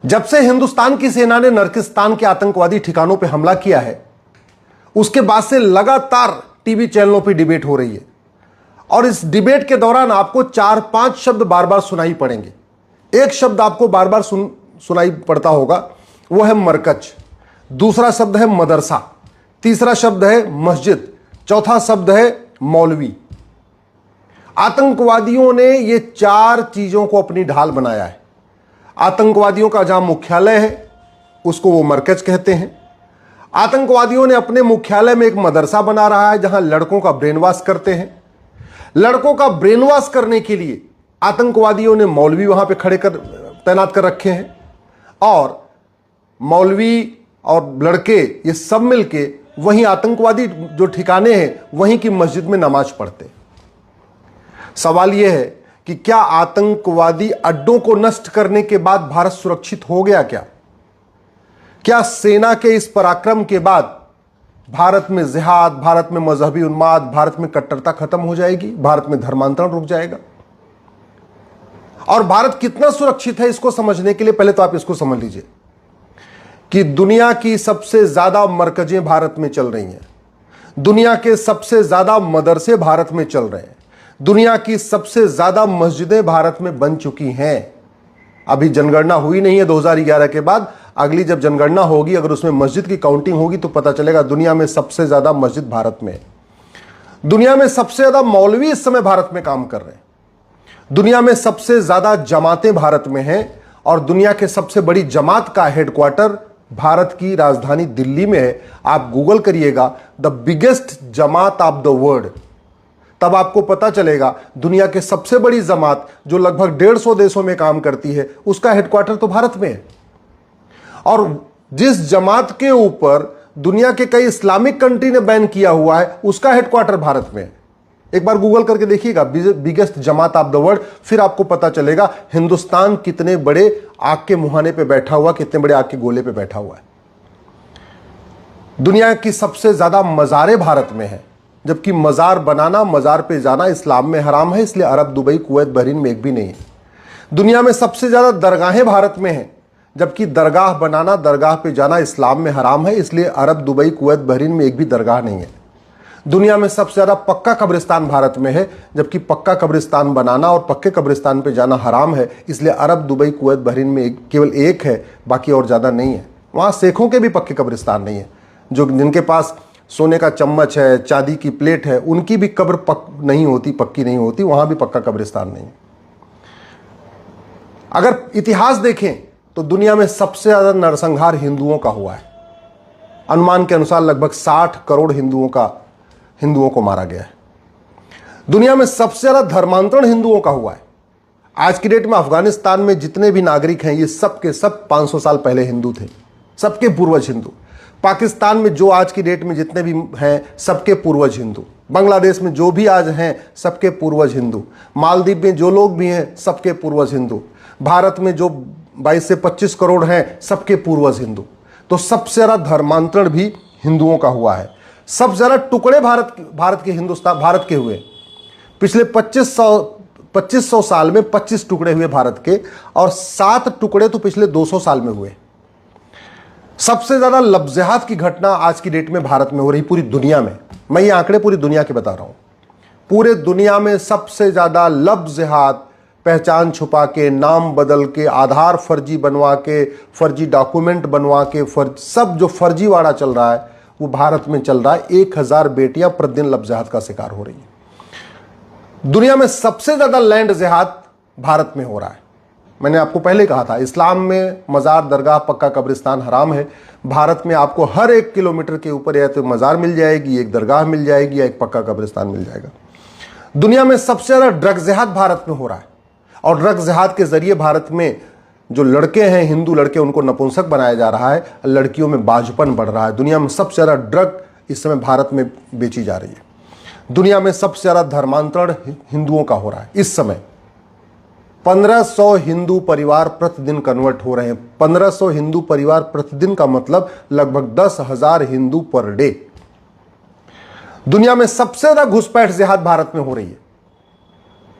जब से हिंदुस्तान की सेना ने नरकिस्तान के आतंकवादी ठिकानों पर हमला किया है, उसके बाद से लगातार टीवी चैनलों पर डिबेट हो रही है और इस डिबेट के दौरान आपको 4-5 शब्द बार बार सुनाई पड़ेंगे। एक शब्द आपको बार बार सुनाई पड़ता होगा, वो है मरकज। दूसरा शब्द है मदरसा। तीसरा शब्द है मस्जिद। चौथा शब्द है मौलवी। आतंकवादियों ने ये 4 चीजों को अपनी ढाल बनाया है। आतंकवादियों का जहां मुख्यालय है उसको वो मरकज कहते हैं। आतंकवादियों ने अपने मुख्यालय में एक मदरसा बना रहा है जहां लड़कों का ब्रेन वॉश करते हैं। लड़कों का ब्रेन वॉश करने के लिए आतंकवादियों ने मौलवी वहां पे खड़े कर तैनात कर रखे हैं और मौलवी और लड़के ये सब मिलके वहीं आतंकवादी जो ठिकाने हैं वहीं की मस्जिद में नमाज पढ़ते। सवाल यह है कि क्या आतंकवादी अड्डों को नष्ट करने के बाद भारत सुरक्षित हो गया? क्या सेना के इस पराक्रम के बाद भारत में जिहाद, भारत में मजहबी उन्माद, भारत में कट्टरता खत्म हो जाएगी? भारत में धर्मांतरण रुक जाएगा? और भारत कितना सुरक्षित है इसको समझने के लिए पहले तो आप इसको समझ लीजिए कि दुनिया की सबसे ज्यादा मरकजें भारत में चल रही हैं। दुनिया के सबसे ज्यादा मदरसे भारत में चल रहे हैं। दुनिया की सबसे ज्यादा मस्जिदें भारत में बन चुकी हैं। अभी जनगणना हुई नहीं है 2011 के बाद। अगली जब जनगणना होगी, अगर उसमें मस्जिद की काउंटिंग होगी तो पता चलेगा दुनिया में सबसे ज्यादा मस्जिद भारत में है। दुनिया में सबसे ज्यादा मौलवी इस समय भारत में काम कर रहे हैं। दुनिया में सबसे ज्यादा जमातें भारत में हैं और दुनिया के सबसे बड़ी जमात का हेडक्वार्टर भारत की राजधानी दिल्ली में है। आप गूगल करिएगा the biggest Jamaat of the world, तब आपको पता चलेगा दुनिया के सबसे बड़ी जमात जो लगभग 150 देशों में काम करती है उसका हेडक्वार्टर तो भारत में है। और जिस जमात के ऊपर दुनिया के कई इस्लामिक कंट्री ने बैन किया हुआ है उसका हेडक्वार्टर भारत में है। एक बार गूगल करके देखिएगा biggest Jamaat of the world, फिर आपको पता चलेगा हिंदुस्तान कितने बड़े आग के मुहाने पे बैठा हुआ, कितने बड़े आग के गोले पे बैठा हुआ है। दुनिया की सबसे ज्यादा मज़ारें भारत में है, जबकि मज़ार बनाना, मज़ार पे जाना इस्लाम में हराम है, इसलिए अरब, दुबई, कुवैत, बहरीन में एक भी नहीं है। दुनिया में सबसे ज्यादा दरगाहें भारत में हैं, जबकि दरगाह बनाना, दरगाह पे जाना इस्लाम में हराम है, इसलिए अरब, दुबई, कुवैत, बहरीन में एक भी दरगाह नहीं है। दुनिया में सबसे ज्यादा पक्का कब्रिस्तान भारत में है, जबकि पक्का कब्रिस्तान बनाना और पक्के कब्रिस्तान पे जाना हराम है, इसलिए अरब, दुबई, कुवैत, बहरीन में केवल एक है, बाकी और ज्यादा नहीं है। वहां शेखों के भी पक्के कब्रिस्तान नहीं है, जो जिनके पास सोने का चम्मच है, चांदी की प्लेट है, उनकी भी कब्र नहीं होती, पक्की नहीं होती, वहां भी पक्का कब्रिस्तान नहीं है। अगर इतिहास देखें तो दुनिया में सबसे ज्यादा नरसंहार हिंदुओं का हुआ है। अनुमान के अनुसार लगभग 60 करोड़ हिंदुओं को मारा गया है। दुनिया में सबसे ज्यादा धर्मांतरण हिंदुओं का हुआ है। आज की डेट में अफगानिस्तान में जितने भी नागरिक हैं ये सब के सब 500 साल पहले हिंदू थे, सबके पूर्वज हिंदू। पाकिस्तान में जो आज की डेट में जितने भी हैं सबके पूर्वज हिंदू। बांग्लादेश में जो भी आज हैं सबके पूर्वज हिंदू। मालदीव में जो लोग भी हैं सबके पूर्वज हिंदू। भारत में जो 22 से 25 करोड़ हैं सबके पूर्वज हिंदू। तो सबसे ज्यादा धर्मांतरण भी हिंदुओं का हुआ है। सबसे ज्यादा टुकड़े भारत के हुए। पिछले 2500 साल में 25 टुकड़े हुए भारत के, और 7 टुकड़े तो पिछले 200 साल में हुए। सबसे ज्यादा लफ्ज़िहात की घटना आज की डेट में भारत में हो रही पूरी दुनिया में। मैं ये आंकड़े पूरी दुनिया के बता रहा हूं। पूरे दुनिया में सबसे ज्यादा लफ्ज़िहात, पहचान छुपा के, नाम बदल के, आधार फर्जी बनवा के, फर्जी डॉक्यूमेंट बनवा के, सब जो फर्जीवाड़ा चल रहा है वो भारत में चल रहा है। 1000 बेटियां प्रतिदिन लफ्ज़िहात का शिकार हो रही हैं। दुनिया में सबसे ज्यादा लैंड जिहाद भारत में हो रहा है। मैंने आपको पहले कहा था इस्लाम में मज़ार, दरगाह, पक्का कब्रिस्तान हराम है। भारत में आपको हर 1 किलोमीटर के ऊपर या तो मज़ार मिल जाएगी, एक दरगाह मिल जाएगी, या एक पक्का कब्रिस्तान मिल जाएगा। दुनिया में सबसे ज्यादा ड्रग जिहाद भारत में हो रहा है, और ड्रग जिहाद के जरिए भारत में जो लड़के हैं, हिंदू लड़के, उनको नपुंसक बनाया जा रहा है, लड़कियों में बाझपन बढ़ रहा है। दुनिया में सबसे ज्यादा ड्रग इस समय भारत में बेची जा रही है। दुनिया में सबसे ज्यादा धर्मांतरण हिंदुओं का हो रहा है। इस समय 1500 हिंदू परिवार प्रतिदिन कन्वर्ट हो रहे हैं। 1500 हिंदू परिवार प्रतिदिन का मतलब लगभग 10,000 हिंदू पर डे। दुनिया में सबसे ज्यादा घुसपैठ जिहाद भारत में हो रही है।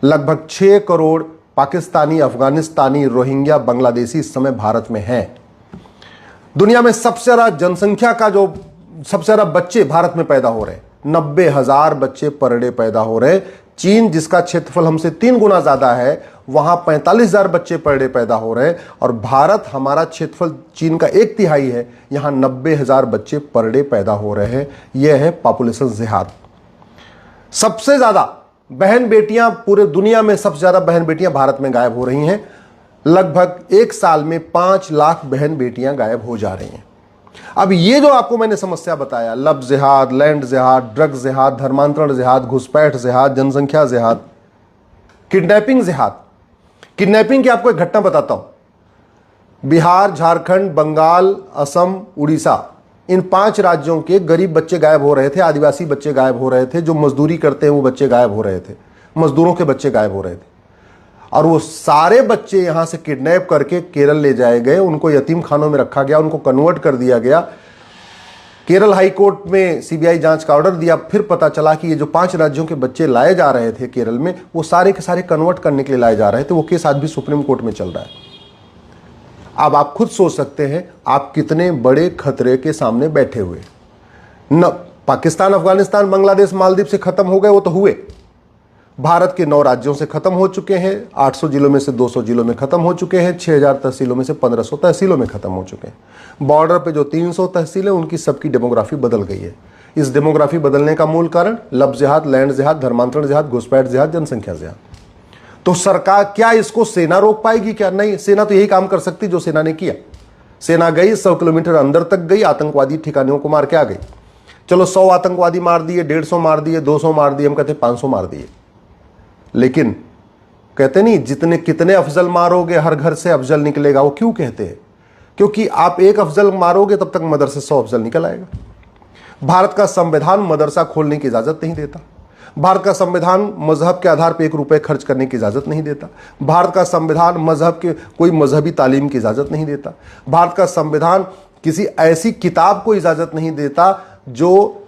लगभग 6 करोड़ पाकिस्तानी, अफगानिस्तानी, रोहिंग्या, बांग्लादेशी इस समय भारत में हैं। दुनिया में सबसे ज्यादा जनसंख्या का जो सबसे ज्यादा बच्चे भारत में पैदा हो रहे हैं, 90,000 बच्चे पर डे पैदा हो रहे। चीन जिसका क्षेत्रफल हमसे 3 गुना ज्यादा है, वहां 45,000 बच्चे पर डे पैदा हो रहे हैं, और भारत, हमारा क्षेत्रफल चीन का 1/3 है, यहां 90,000 बच्चे पर डे पैदा हो रहे हैं। यह है पॉपुलेशन जिहाद। सबसे ज्यादा बहन बेटियां, पूरे दुनिया में सबसे ज्यादा बहन बेटियां भारत में गायब हो रही हैं। लगभग 1 साल में 5 लाख बहन बेटियां गायब हो जा रही हैं। अब ये जो आपको मैंने समस्या बताया, लव जिहाद, लैंड जिहाद, ड्रग जिहाद, धर्मांतरण जिहाद, घुसपैठ जिहाद, जनसंख्या जिहाद, किडनैपिंग जिहाद। किडनैपिंग की आपको एक घटना बताता हूं। बिहार, झारखंड, बंगाल, असम, उड़ीसा, इन 5 राज्यों के गरीब बच्चे गायब हो रहे थे, आदिवासी बच्चे गायब हो रहे थे, जो मजदूरी करते हैं वो बच्चे गायब हो रहे थे, मजदूरों के बच्चे गायब हो रहे थे। और वो सारे बच्चे यहां से किडनैप करके केरल ले जाए गए, उनको यतीम खानों में रखा गया, उनको कन्वर्ट कर दिया गया। केरल हाई कोर्ट में सीबीआई जांच का ऑर्डर दिया। फिर पता चला कि ये जो 5 राज्यों के बच्चे लाए जा रहे थे केरल में, वो सारे के सारे कन्वर्ट करने के लिए लाए जा रहे थे। वो केस आज भी सुप्रीम कोर्ट में चल रहा है। अब आप खुद सोच सकते हैं आप कितने बड़े खतरे के सामने बैठे हुए। न पाकिस्तान, अफगानिस्तान, बांग्लादेश, मालदीव से खत्म हो गए, वो तो हुए। भारत के 9 राज्यों से खत्म हो चुके हैं, 800 जिलों में से 200 जिलों में खत्म हो चुके हैं, 6000 तहसीलों में से 1500 तहसीलों में खत्म हो चुके हैं। बॉर्डर पे जो 300 तहसील है, उनकी सबकी डेमोग्राफी बदल गई है। इस डेमोग्राफी बदलने का मूल कारण लव जिहाद, लैंड जिहाद, धर्मांतरण जिहाद, घुसपैठ जिहाद, जनसंख्या जिहाद। तो सरकार, क्या इसको सेना रोक पाएगी? क्या नहीं। सेना तो यही काम कर सकती जो सेना ने किया। सेना गई, 100 किलोमीटर अंदर तक गई, आतंकवादी ठिकानों को मार के आ गई। चलो 100 आतंकवादी मार दिए, 150 मार दिए, 200 मार दिए, हम कहते 500 मार दिए। लेकिन कहते नहीं, जितने कितने अफजल मारोगे हर घर से अफजल निकलेगा। वो क्यों कहते हैं? क्योंकि आप एक अफजल मारोगे तब तक मदरसे 100 अफजल निकल आएगा। भारत का संविधान मदरसा खोलने की इजाजत नहीं देता। भारत का संविधान मजहब के आधार पर 1 रुपए खर्च करने की इजाजत नहीं देता। भारत का संविधान मजहब के कोई मजहबी तालीम की इजाजत नहीं देता। भारत का संविधान किसी ऐसी किताब को इजाजत नहीं देता जो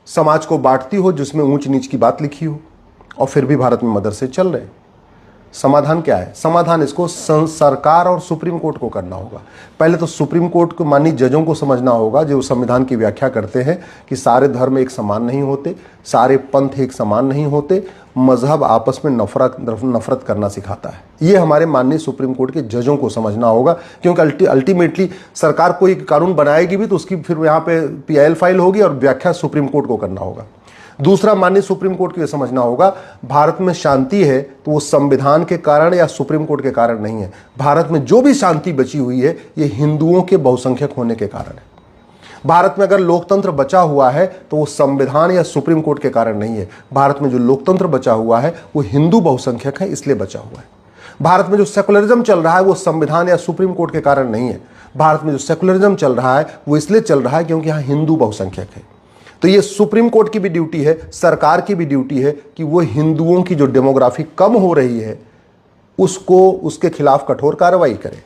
समाज को बांटती हो, जिसमें ऊंच नीच की बात लिखी हो। और फिर भी भारत में मदरसे चल रहे हैं। समाधान क्या है? समाधान इसको सरकार और सुप्रीम कोर्ट को करना होगा। पहले तो सुप्रीम कोर्ट को मानी जजों को समझना होगा, जो संविधान की व्याख्या करते हैं कि सारे धर्म एक समान नहीं होते, सारे पंथ एक समान नहीं होते, मजहब आपस में नफरत करना सिखाता है। ये हमारे माननीय सुप्रीम कोर्ट के जजों को समझना होगा, क्योंकि अल्टीमेटली सरकार कोई कानून बनाएगी भी तो उसकी फिर यहाँ पे PIL फाइल होगी और व्याख्या सुप्रीम कोर्ट को करना होगा। दूसरा, माननीय सुप्रीम कोर्ट को यह समझना होगा, भारत में शांति है तो वो संविधान के कारण या सुप्रीम कोर्ट के कारण नहीं है। भारत में जो भी शांति बची हुई है, ये हिंदुओं के बहुसंख्यक होने के कारण है। भारत में अगर लोकतंत्र बचा हुआ है तो वो संविधान या सुप्रीम कोर्ट के कारण नहीं है। भारत में जो लोकतंत्र बचा हुआ है वो हिंदू बहुसंख्यक है, इसलिए बचा हुआ है। भारत में जो सेकुलरिज्म चल रहा है वो संविधान या सुप्रीम कोर्ट के कारण नहीं है। भारत में जो सेकुलरिज्म चल रहा है वो इसलिए चल रहा है क्योंकि यहाँ हिंदू बहुसंख्यक है। तो ये सुप्रीम कोर्ट की भी ड्यूटी है, सरकार की भी ड्यूटी है कि वो हिंदुओं की जो डेमोग्राफी कम हो रही है उसको, उसके खिलाफ कठोर कार्रवाई करे।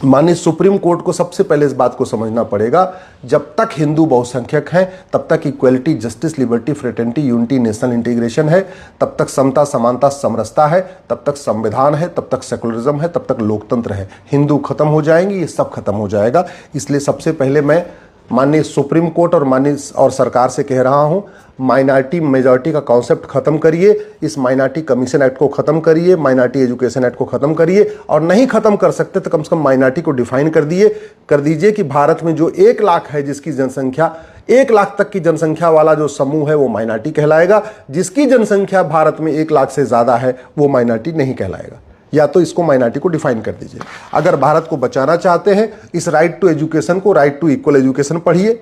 माननीय सुप्रीम कोर्ट को सबसे पहले इस बात को समझना पड़ेगा, जब तक हिंदू बहुसंख्यक हैं तब तक equality, justice, liberty, fraternity, unity, national integration है, तब तक समता, समानता, समरसता है, तब तक संविधान है, तब तक सेकुलरिज्म है, तब तक लोकतंत्र है। हिंदू खत्म हो जाएंगे, ये सब खत्म हो जाएगा। इसलिए सबसे पहले मैं माननीय सुप्रीम कोर्ट और माननीय और सरकार से कह रहा हूं, माइनॉरिटी मेजॉरिटी का कॉन्सेप्ट खत्म करिए, इस माइनॉरिटी कमीशन एक्ट को खत्म करिए, माइनॉरिटी एजुकेशन एक्ट को खत्म करिए, और नहीं खत्म कर सकते तो कम से कम माइनॉरिटी को डिफाइन कर दीजिए कि भारत में जो 1 लाख है, जिसकी जनसंख्या 1 लाख तक की जनसंख्या वाला जो समूह है वो माइनॉरिटी कहलाएगा, जिसकी जनसंख्या भारत में 1 लाख से ज्यादा है वो माइनॉरिटी नहीं कहलाएगा। या तो इसको माइनॉरिटी को डिफाइन कर दीजिए। अगर भारत को बचाना चाहते हैं, इस राइट टू एजुकेशन को राइट टू इक्वल एजुकेशन पढ़िए।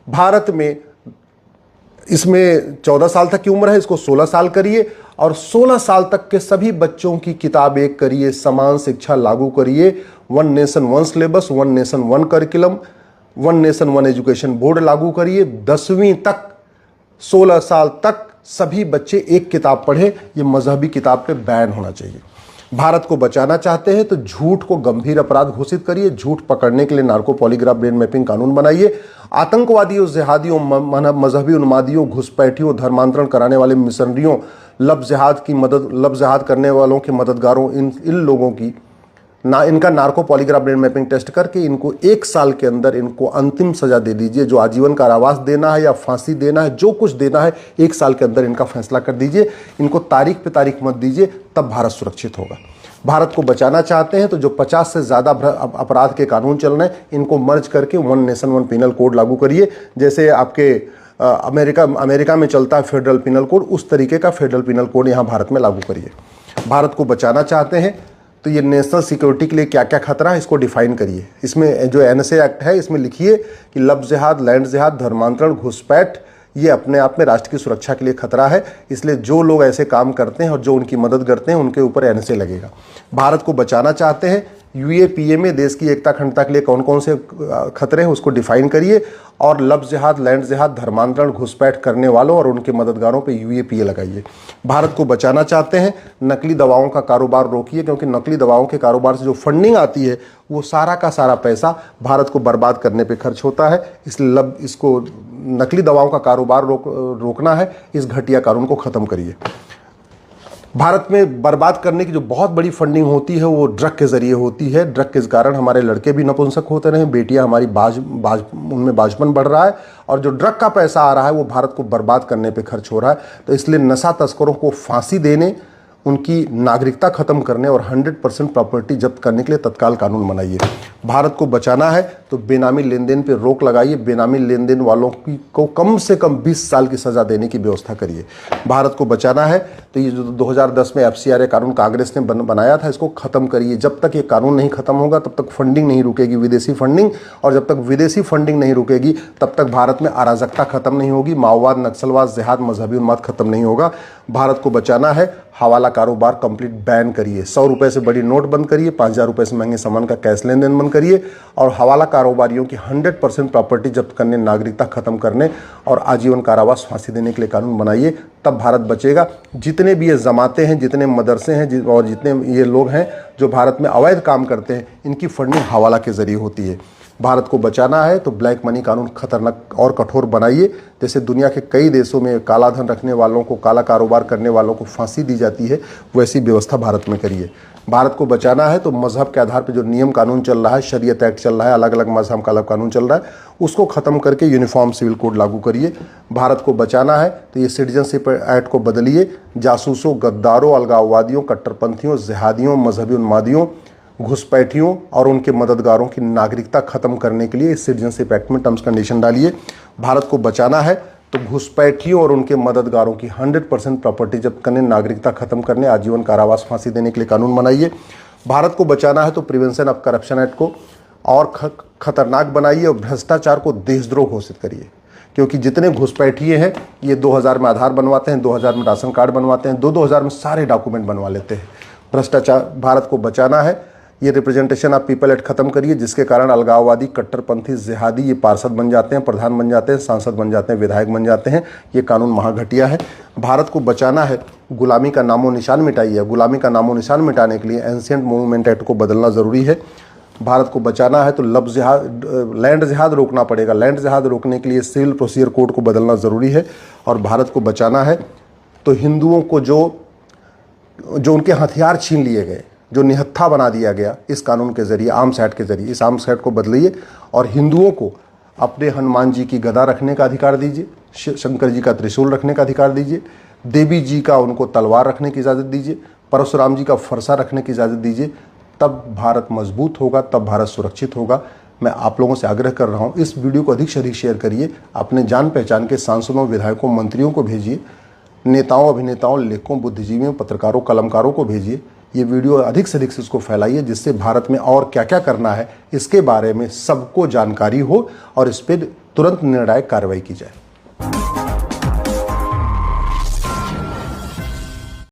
भारत में इसमें 14 साल तक की उम्र है, इसको 16 साल करिए, और 16 साल तक के सभी बच्चों की किताब एक करिए, समान शिक्षा लागू करिए। 1 nation 1 syllabus, 1 nation 1 curriculum, 1 nation 1 education board लागू करिए। 10वीं तक 16 साल तक सभी बच्चे एक किताब पढ़े। ये मजहबी किताब पे बैन होना चाहिए। भारत को बचाना चाहते हैं तो झूठ को गंभीर अपराध घोषित करिए। झूठ पकड़ने के लिए नार्को पॉलीग्राफ ब्रेन मैपिंग कानून बनाइए। आतंकवादियों, जिहादियों, मजहबी उन्मादियों, घुसपैठियों, धर्मांतरण कराने वाले मिशनरियों, लब जिहाद करने वालों के मददगारों इन लोगों की इनका narco polygraph brain mapping test करके इनको 1 साल के अंदर इनको अंतिम सजा दे दीजिए। जो आजीवन कारावास देना है या फांसी देना है, जो कुछ देना है, 1 साल के अंदर इनका फैसला कर दीजिए। इनको तारीख पे तारीख मत दीजिए, तब भारत सुरक्षित होगा। भारत को बचाना चाहते हैं तो जो 50 से ज़्यादा अपराध के कानून चल रहे हैं, इनको मर्ज करके 1 नेशन 1 पिनल कोड लागू करिए। जैसे आपके अमेरिका में चलता है फेडरल पिनल कोड, उस तरीके का फेडरल पिनल कोड यहाँ भारत में लागू करिए। भारत को बचाना चाहते हैं तो ये नेशनल सिक्योरिटी के लिए क्या क्या खतरा है, इसको डिफाइन करिए। इसमें जो NSA एक्ट है, इसमें लिखिए कि लब जिहाद, लैंड जिहाद, धर्मांतरण, घुसपैठ, ये अपने आप में राष्ट्र की सुरक्षा के लिए खतरा है। इसलिए जो लोग ऐसे काम करते हैं और जो उनकी मदद करते हैं, उनके ऊपर NSA लगेगा। भारत को बचाना चाहते हैं, UAPA में देश की एकता अखंडता के लिए कौन कौन से खतरे हैं, उसको डिफाइन करिए। और लब जिहाद, लैंड जिहाद, धर्मांतरण, घुसपैठ करने वालों और उनके मददगारों पे UAPA लगाइए। भारत को बचाना चाहते हैं, नकली दवाओं का कारोबार रोकिए, क्योंकि नकली दवाओं के कारोबार से जो फंडिंग आती है, वो सारा का सारा पैसा भारत को बर्बाद करने पे खर्च होता है। इसलिए इसको नकली दवाओं का कारोबार रोकना है। इस घटिया कानून को ख़त्म करिए। भारत में बर्बाद करने की जो बहुत बड़ी फंडिंग होती है, वो ड्रग के ज़रिए होती है। ड्रग के कारण हमारे लड़के भी नपुंसक होते रहे, बेटियां हमारी उनमें बाजपन बढ़ रहा है, और जो ड्रग का पैसा आ रहा है वो भारत को बर्बाद करने पे खर्च हो रहा है। तो इसलिए नशा तस्करों को फांसी देने, उनकी नागरिकता खत्म करने और 100% प्रॉपर्टी जब्त करने के लिए तत्काल कानून बनाइए। भारत को बचाना है तो बेनामी लेन देन पर रोक लगाइए। बेनामी लेन देन वालों को कम से कम 20 साल की सज़ा देने की व्यवस्था करिए। भारत को बचाना है तो ये जो 2010 में FCRA कानून कांग्रेस ने बनाया था, इसको ख़त्म करिए। जब तक ये कानून नहीं ख़त्म होगा तब तक फंडिंग नहीं रुकेगी, विदेशी फंडिंग, और जब तक विदेशी फंडिंग नहीं रुकेगी तब तक भारत में अराजकता खत्म नहीं होगी, माओवाद, नक्सलवाद, जिहाद, मजहबी उन्माद खत्म नहीं होगा। भारत को बचाना है, हवाला कारोबार कंप्लीट बैन करिए। 100 रुपये से बड़ी नोट बंद करिए, 5000 रुपये से महंगे सामान का कैश लेन देन बंद करिए, और हवाला कारोबारियों की 100% प्रॉपर्टी जब्त करने, नागरिकता खत्म करने और आजीवन कारावास, फांसी देने के लिए कानून बनाइए। तब भारत बचेगा। जितने भी ये जमाते हैं, जितने मदरसे हैं और जितने ये लोग हैं जो भारत में अवैध काम करते हैं, इनकी फंडिंग हवाला के जरिए होती है। भारत को बचाना है तो ब्लैक मनी कानून खतरनाक और कठोर बनाइए। जैसे दुनिया के कई देशों में काला धन रखने वालों को, काला कारोबार करने वालों को फांसी दी जाती है, वैसी व्यवस्था भारत में करिए। भारत को बचाना है तो मजहब के आधार पर जो नियम कानून चल रहा है, शरीयत एक्ट चल रहा है, अलग अलग मजहब का अलग कानून चल रहा है, उसको ख़त्म करके यूनिफॉर्म सिविल कोड लागू करिए। भारत को बचाना है तो ये सिटीजनशिप एक्ट को बदलिए। जासूसों, गद्दारों, अलगाववादियों, कट्टरपंथियों, जिहादियों, मजहबी उन्मादियों, घुसपैठियों और उनके मददगारों की नागरिकता खत्म करने के लिए इस सिटीजनशिप एक्ट में टर्म्स कंडीशन डालिए। भारत को बचाना है तो घुसपैठियों और उनके मददगारों की 100% प्रॉपर्टी जब्त करने, नागरिकता खत्म करने, आजीवन कारावास, फांसी देने के लिए कानून बनाइए। भारत को बचाना है तो प्रिवेंशन ऑफ करप्शन एक्ट को और खतरनाक बनाइए और भ्रष्टाचार को देशद्रोह घोषित करिए। क्योंकि जितने घुसपैठिए हैं, ये 2000 में आधार बनवाते हैं, 2000 में राशन कार्ड बनवाते हैं, 2000 में सारे डॉक्यूमेंट बनवा लेते हैं। भ्रष्टाचार, भारत को बचाना है, ये रिप्रेजेंटेशन ऑफ पीपल एक्ट खत्म करिए, जिसके कारण अलगाववादी, कट्टरपंथी, जिहादी ये पार्षद बन जाते हैं, प्रधान बन जाते हैं, सांसद बन जाते हैं, विधायक बन जाते हैं। ये कानून महाघटिया है। भारत को बचाना है, गुलामी का नामो निशान मिटाइए। गुलामी का नामो निशान मिटाने के लिए एंशिएंट मूवमेंट एक्ट को बदलना ज़रूरी है। भारत को बचाना है तो लैंड जिहाद रोकना पड़ेगा। लैंड जिहाद रोकने के लिए सिविल प्रोसीजर कोड को बदलना ज़रूरी है। और भारत को बचाना है तो हिंदुओं को जो उनके हथियार छीन लिए गए, जो निहत्था बना दिया गया इस कानून के ज़रिए, आर्म्स एक्ट के ज़रिए, इस आर्म्स एक्ट को बदलिए और हिंदुओं को अपने हनुमान जी की गदा रखने का अधिकार दीजिए, शंकर जी का त्रिशूल रखने का अधिकार दीजिए, देवी जी का उनको तलवार रखने की इजाज़त दीजिए, परशुराम जी का फरसा रखने की इजाज़त दीजिए। तब भारत मजबूत होगा, तब भारत सुरक्षित होगा। मैं आप लोगों से आग्रह कर रहा हूँ, इस वीडियो को अधिक से अधिक शेयर करिए। अपने जान पहचान के सांसदों, विधायकों, मंत्रियों को भेजिए, नेताओं, अभिनेताओं, लेखकों, बुद्धिजीवियों, पत्रकारों, कलमकारों को भेजिए। ये वीडियो अधिक से अधिक से इसको फैलाइए, जिससे भारत में और क्या क्या करना है इसके बारे में सबको जानकारी हो और इस पर तुरंत निर्णायक कार्रवाई की जाए।